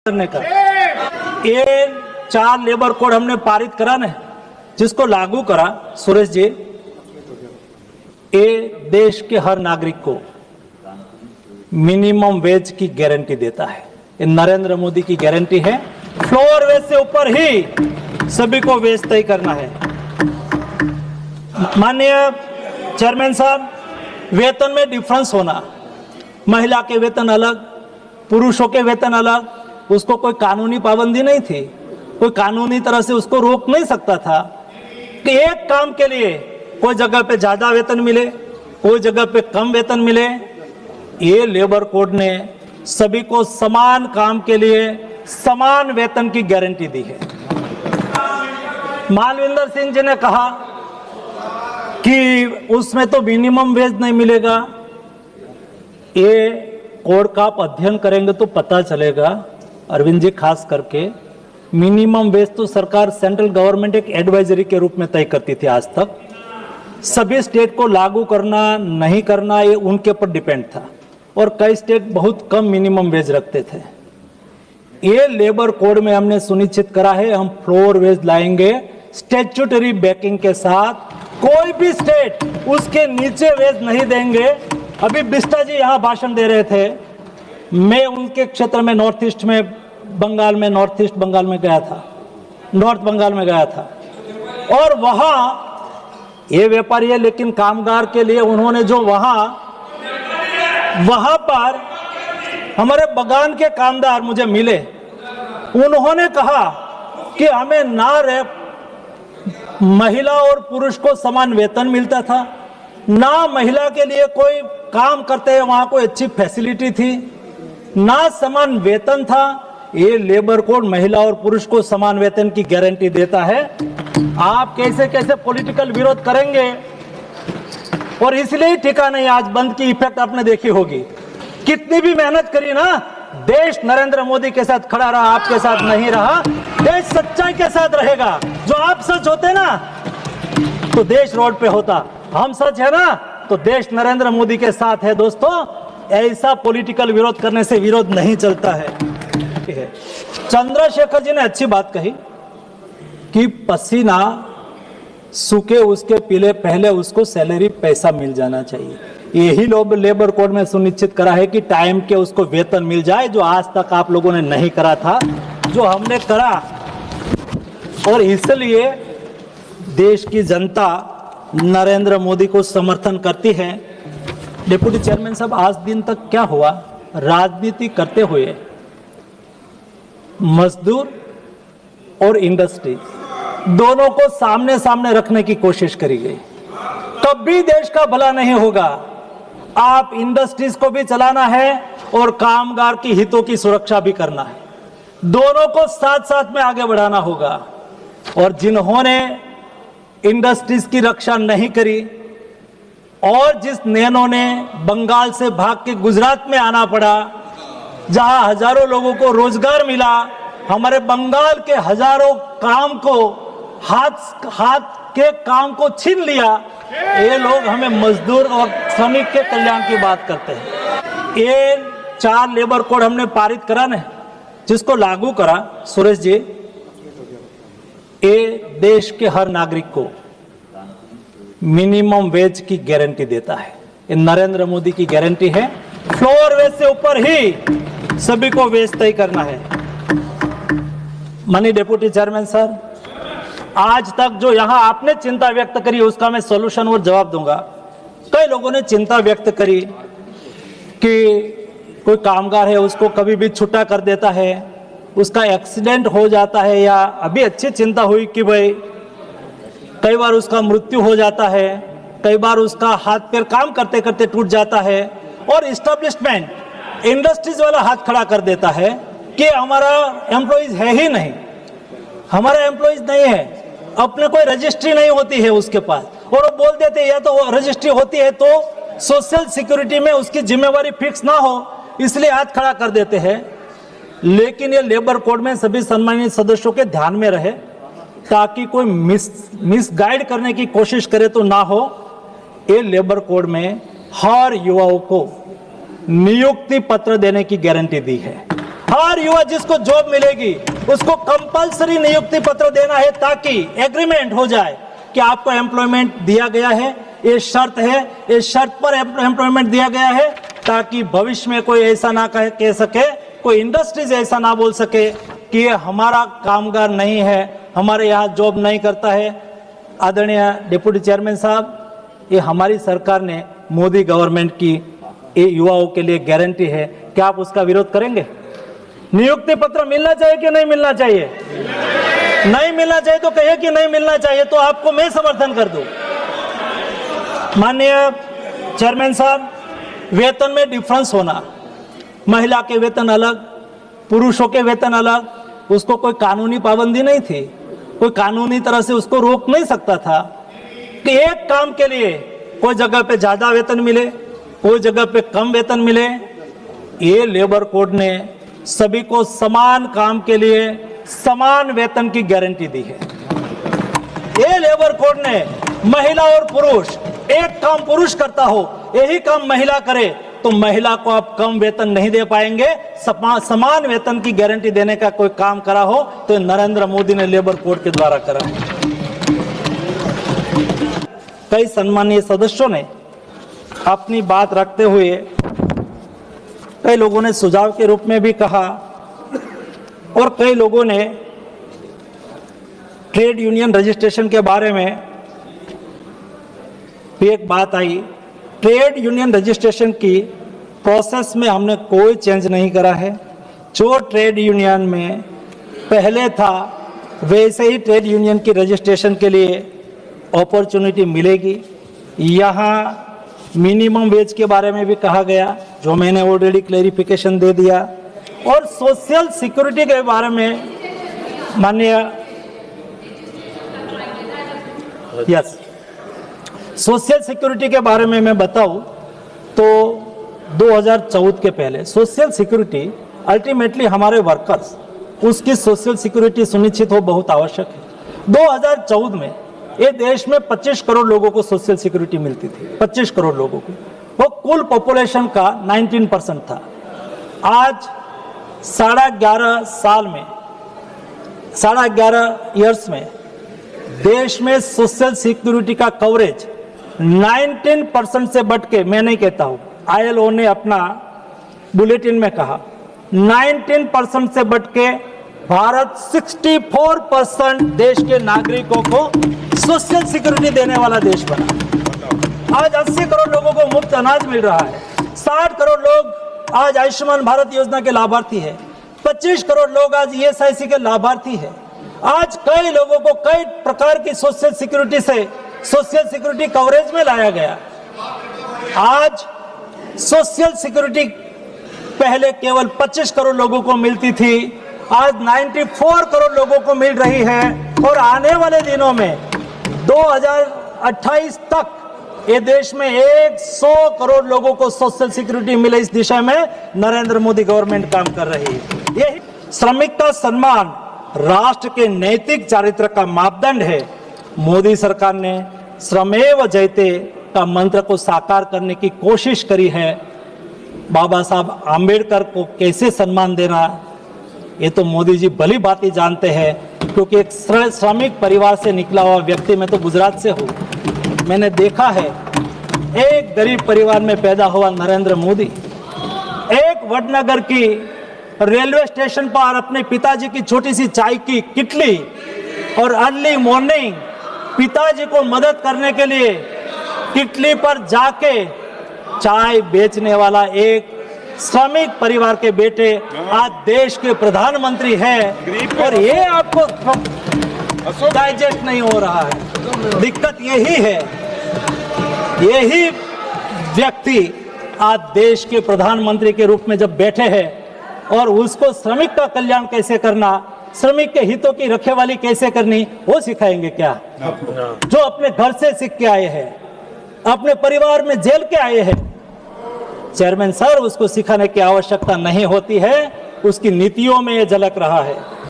करने का। ये 4 लेबर कोड हमने पारित करा ना, जिसको लागू करा सुरेश जी, ये देश के हर नागरिक को मिनिमम वेज की गारंटी देता है। ये नरेंद्र मोदी की गारंटी है। फ्लोर वेज से ऊपर ही सभी को वेज तय करना है। माननीय चेयरमैन साहब, वेतन में डिफरेंस होना, महिला के वेतन अलग, पुरुषों के वेतन अलग, उसको कोई कानूनी पाबंदी नहीं थी, कोई कानूनी तरह से उसको रोक नहीं सकता था कि एक काम के लिए कोई जगह पे ज्यादा वेतन मिले, कोई जगह पे कम वेतन मिले। ये लेबर कोड ने सभी को समान काम के लिए समान वेतन की गारंटी दी है। मालविंदर सिंह जी ने कहा कि उसमें तो मिनिमम वेज नहीं मिलेगा। ये कोड का आप अध्ययन करेंगे तो पता चलेगा, अरविंद जी खास करके, मिनिमम वेज तो सरकार, सेंट्रल गवर्नमेंट एक एडवाइजरी के रूप में तय करती थी। आज तक सभी स्टेट को लागू करना नहीं करना ये उनके ऊपर डिपेंड था, और कई स्टेट बहुत कम मिनिमम वेज रखते थे। ये लेबर कोड में हमने सुनिश्चित करा है, हम फ्लोर वेज लाएंगे स्टैट्यूटरी बैकिंग के साथ। कोई भी स्टेट उसके नीचे वेज नहीं देंगे। अभी बिस्टा जी यहाँ भाषण दे रहे थे, मैं उनके क्षेत्र में नॉर्थ ईस्ट में बंगाल में, नॉर्थ ईस्ट बंगाल में गया था, नॉर्थ बंगाल में गया था, और वहां ये व्यापारी है लेकिन कामगार के लिए उन्होंने जो वहां पर हमारे बगान के कामदार मुझे मिले, उन्होंने कहा कि हमें ना रहे महिला और पुरुष को समान वेतन मिलता था, ना महिला के लिए कोई काम करते हैं वहां कोई अच्छी फैसिलिटी थी, ना समान वेतन था। ये लेबर कोड महिला और पुरुष को समान वेतन की गारंटी देता है। आप कैसे कैसे पॉलिटिकल विरोध करेंगे, और इसलिए ही टिका नहीं। आज बंद की इफेक्ट आपने देखी होगी, कितनी भी मेहनत करी ना, देश नरेंद्र मोदी के साथ खड़ा रहा, आपके साथ नहीं रहा। देश सच्चाई के साथ रहेगा। जो आप सच होते ना तो देश रोड पे होता, हम सच है ना तो देश नरेंद्र मोदी के साथ है। दोस्तों, ऐसा पॉलिटिकल विरोध करने से विरोध नहीं चलता है। चंद्रशेखर जी ने अच्छी बात कही कि पसीना सूखे उसके पीले पहले उसको सैलरी पैसा मिल जाना चाहिए। यही लोग लेबर कोड में सुनिश्चित करा है कि टाइम के उसको वेतन मिल जाए, जो आज तक आप लोगों ने नहीं करा था, जो हमने करा। और इसलिए देश की जनता नरेंद्र मोदी को समर्थन करती है। डिप्टी चेयरमैन साहब, आज दिन तक क्या हुआ, राजनीति करते हुए मजदूर और इंडस्ट्री दोनों को सामने सामने रखने की कोशिश करी गई। तब भी देश का भला नहीं होगा। आप इंडस्ट्रीज को भी चलाना है और कामगार की हितों की सुरक्षा भी करना है। दोनों को साथ साथ में आगे बढ़ाना होगा। और जिन्होंने इंडस्ट्रीज की रक्षा नहीं करी, और जिस नैनो ने बंगाल से भाग के गुजरात में आना पड़ा, जहां हजारों लोगों को रोजगार मिला, हमारे बंगाल के हजारों काम को, हाथ के काम को छीन लिया, ये लोग हमें मजदूर और श्रमिक के कल्याण की बात करते हैं। ये 4 लेबर कोड हमने पारित करा ना, जिसको लागू करा सुरेश जी, ये देश के हर नागरिक को मिनिमम वेज की गारंटी देता है। ये नरेंद्र मोदी की गारंटी है। फ्लोर वेज से ऊपर ही सभी को वेज तय करना है। माननीय डिप्टी चेयरमैन सर, आज तक जो यहां आपने चिंता व्यक्त करी उसका मैं सॉल्यूशन और जवाब दूंगा। कई लोगों ने चिंता व्यक्त करी कि कोई कामगार है उसको कभी भी छुट्टा कर देता है, उसका एक्सीडेंट हो जाता है, या अभी अच्छी चिंता हुई कि भाई कई बार उसका मृत्यु हो जाता है, कई बार उसका हाथ पैर काम करते करते टूट जाता है, और इस्टेब्लिशमेंट इंडस्ट्रीज वाला हाथ खड़ा कर देता है कि हमारा एम्प्लॉइज है ही नहीं, हमारा एम्प्लॉइज नहीं है, अपने कोई रजिस्ट्री नहीं होती है उसके पास, और वो बोल देते हैं या तो रजिस्ट्री होती है तो सोशल सिक्योरिटी में उसकी जिम्मेवारी फिक्स ना हो, इसलिए हाथ खड़ा कर देते हैं। लेकिन ये लेबर कोड में सभी सम्मानित सदस्यों के ध्यान में रहे, ताकि कोई मिसगाइड करने की कोशिश करे तो ना हो। ये लेबर कोड में हर युवाओं को नियुक्ति पत्र देने की गारंटी दी है। हर युवा जिसको जॉब मिलेगी उसको कंपलसरी नियुक्ति पत्र देना है, ताकि एग्रीमेंट हो जाए कि आपको एम्प्लॉयमेंट दिया गया है, ये शर्त है, इस शर्त पर एम्प्लॉयमेंट दिया गया है, ताकि भविष्य में कोई ऐसा ना कह सके, कोई इंडस्ट्रीज ऐसा ना बोल सके कि ये हमारा कामगार नहीं है, हमारे यहाँ जॉब नहीं करता है। आदरणीय डिप्टी चेयरमैन साहब, ये हमारी सरकार ने, मोदी गवर्नमेंट की ये युवाओं के लिए गारंटी है, क्या आप उसका विरोध करेंगे? नियुक्ति पत्र मिलना चाहिए कि नहीं मिलना चाहिए? नहीं मिलना चाहिए तो कहिए कि नहीं मिलना चाहिए, तो आपको मैं समर्थन कर दूं। माननीय चेयरमैन साहब, वेतन में डिफरेंस होना, महिला के वेतन अलग, पुरुषों के वेतन अलग, उसको कोई कानूनी पाबंदी नहीं थी, कोई कानूनी तरह से उसको रोक नहीं सकता था कि एक काम के लिए कोई जगह पे ज्यादा वेतन मिले, कोई जगह पे कम वेतन मिले। ये लेबर कोड ने सभी को समान काम के लिए समान वेतन की गारंटी दी है। ये लेबर कोड ने महिला और पुरुष, एक काम पुरुष करता हो, यही काम महिला करे तो महिला को आप कम वेतन नहीं दे पाएंगे। समान वेतन की गारंटी देने का कोई काम करा हो तो नरेंद्र मोदी ने लेबर कोड के द्वारा करा है। कई सम्मानीय सदस्यों ने अपनी बात रखते हुए कई लोगों ने सुझाव के रूप में भी कहा, और कई लोगों ने ट्रेड यूनियन रजिस्ट्रेशन के बारे में भी एक बात आई। ट्रेड यूनियन रजिस्ट्रेशन की प्रोसेस में हमने कोई चेंज नहीं करा है। जो ट्रेड यूनियन में पहले था वैसे ही ट्रेड यूनियन की रजिस्ट्रेशन के लिए अपॉर्चुनिटी मिलेगी। यहाँ मिनिमम वेज के बारे में भी कहा गया, जो मैंने ऑलरेडी क्लैरिफिकेशन दे दिया, और सोशल सिक्योरिटी के बारे में माननीय सोशल सिक्योरिटी के बारे में मैं बताऊं तो 2014 के पहले सोशल सिक्योरिटी अल्टीमेटली हमारे वर्कर्स, उसकी सोशल सिक्योरिटी सुनिश्चित हो बहुत आवश्यक है। 2014 में ये देश में 25 करोड़ लोगों को सोशल सिक्योरिटी मिलती थी, 25 करोड़ लोगों को, वो कुल पॉपुलेशन का 19% था। आज 11.5 साल में, 11.5 ईयर्स में देश में सोशल सिक्योरिटी का कवरेज 19% से बढ़ के, मैं नहीं कहता हूं, ILO ने अपना बुलेटिन में कहा, 19% से बढ़ के भारत 64% देश के नागरिकों को सोशल सिक्योरिटी देने वाला देश बना। आज 80 करोड़ लोगों को मुफ्त अनाज मिल रहा है, 60 करोड़ लोग आज आयुष्मान भारत योजना के लाभार्थी है, 25 करोड़ लोग आज ESIC के लाभार्थी है। आज कई लोगों को कई प्रकार की सोशल सिक्योरिटी से सोशल सिक्योरिटी कवरेज में लाया गया। आज सोशल सिक्योरिटी पहले केवल 25 करोड़ लोगों को मिलती थी, आज 94 करोड़ लोगों को मिल रही है, और आने वाले दिनों में 2028 तक ये देश में 100 करोड़ लोगों को सोशल सिक्योरिटी मिले, इस दिशा में नरेंद्र मोदी गवर्नमेंट काम कर रही है। यही श्रमिक का सम्मान राष्ट्र के नैतिक चारित्र का मापदंड है। मोदी सरकार ने श्रमेव जयते का मंत्र को साकार करने की कोशिश करी है। बाबा साहब आम्बेडकर को कैसे सम्मान देना, ये तो मोदी जी भली भांति जानते हैं, क्योंकि एक श्रमिक परिवार से निकला हुआ व्यक्ति, मैं तो गुजरात से हूँ, मैंने देखा है एक गरीब परिवार में पैदा हुआ नरेंद्र मोदी एक वडनगर की रेलवे स्टेशन पर अपने पिताजी की छोटी सी चाय की किटली और अर्ली मॉर्निंग पिताजी को मदद करने के लिए किटली पर जाके चाय बेचने वाला एक श्रमिक परिवार के बेटे आज देश के प्रधानमंत्री है, और ये आपको डाइजेस्ट नहीं हो रहा है। दिक्कत यही है, यही व्यक्ति आज देश के प्रधानमंत्री के रूप में जब बैठे हैं, और उसको श्रमिक का कल्याण कैसे करना, श्रमिक के हितों की रखवाली कैसे करनी, वो सिखाएंगे क्या? जो अपने घर से सीख के आए हैं, अपने परिवार में झेल के आए हैं। चेयरमैन सर, उसको सिखाने की आवश्यकता नहीं होती है, उसकी नीतियों में ये झलक रहा है।